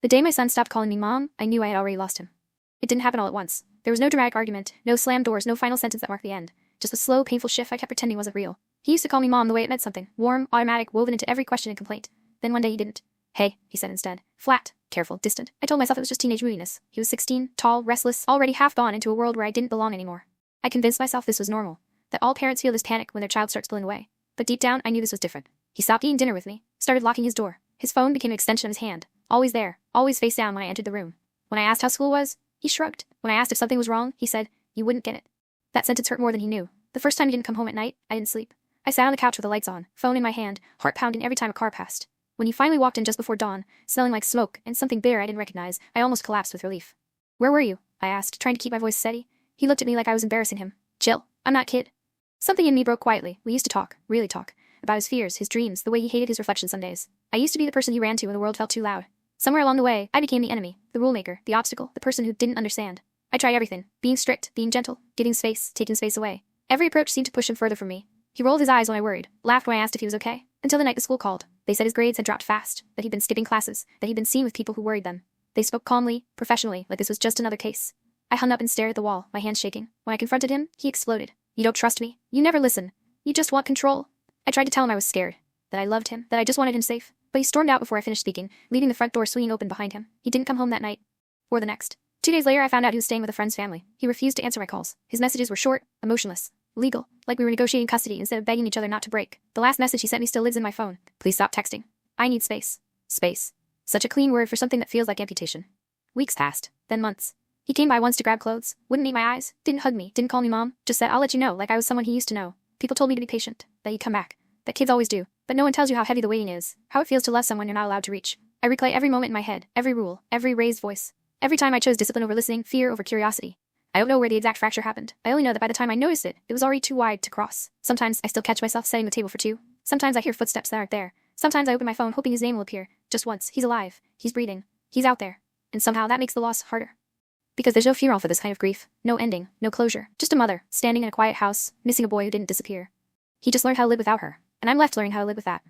The day my son stopped calling me mom, I knew I had already lost him. It didn't happen all at once. There was no dramatic argument, no slammed doors, no final sentence that marked the end. Just a slow, painful shift I kept pretending wasn't real. He used to call me mom the way it meant something, warm, automatic, woven into every question and complaint. Then one day he didn't. Hey, he said instead. Flat, careful, distant. I told myself it was just teenage moodiness. He was 16, tall, restless, already half gone into a world where I didn't belong anymore. I convinced myself this was normal, that all parents feel this panic when their child starts pulling away. But deep down, I knew this was different. He stopped eating dinner with me, started locking his door. His phone became an extension of his hand, always there, always face down when I entered the room. When I asked how school was, he shrugged. When I asked if something was wrong, he said, "You wouldn't get it." That sentence hurt more than he knew. The first time he didn't come home at night, I didn't sleep. I sat on the couch with the lights on, phone in my hand, heart pounding every time a car passed. When he finally walked in just before dawn, smelling like smoke and something bitter I didn't recognize, I almost collapsed with relief. "Where were you?" I asked, trying to keep my voice steady. He looked at me like I was embarrassing him. "Chill, I'm not kid." Something in me broke quietly. We used to talk, really talk, about his fears, his dreams, the way he hated his reflection some days. I used to be the person he ran to when the world felt too loud. Somewhere along the way, I became the enemy, the rule maker, the obstacle, the person who didn't understand. I tried everything, being strict, being gentle, giving space, taking space away. Every approach seemed to push him further from me. He rolled his eyes when I worried, laughed when I asked if he was okay, until the night the school called. They said his grades had dropped fast, that he'd been skipping classes, that he'd been seen with people who worried them. They spoke calmly, professionally, like this was just another case. I hung up and stared at the wall, my hands shaking. When I confronted him, he exploded. "You don't trust me. You never listen. You just want control." I tried to tell him I was scared, that I loved him, that I just wanted him safe, but he stormed out before I finished speaking, leaving the front door swinging open behind him. He didn't come home that night, or the next. 2 days later, I found out he was staying with a friend's family. He refused to answer my calls. His messages were short, emotionless, legal, like we were negotiating custody instead of begging each other not to break. The last message he sent me still lives in my phone. "Please stop texting. I need space." Space. Such a clean word for something that feels like amputation. Weeks passed, then months. He came by once to grab clothes, wouldn't meet my eyes, didn't hug me, didn't call me mom, just said, "I'll let you know," like I was someone he used to know. People told me to be patient, that he'd come back, that kids always do, but no one tells you how heavy the waiting is, how it feels to love someone you're not allowed to reach. I replay every moment in my head, every rule, every raised voice. Every time I chose discipline over listening, fear over curiosity. I don't know where the exact fracture happened. I only know that by the time I noticed it, it was already too wide to cross. Sometimes I still catch myself setting the table for two. Sometimes I hear footsteps that aren't there. Sometimes I open my phone hoping his name will appear. Just once. He's alive. He's breathing. He's out there. And somehow that makes the loss harder. Because there's no funeral for this kind of grief. No ending. No closure. Just a mother, standing in a quiet house, missing a boy who didn't disappear. He just learned how to live without her. And I'm left learning how to live with that.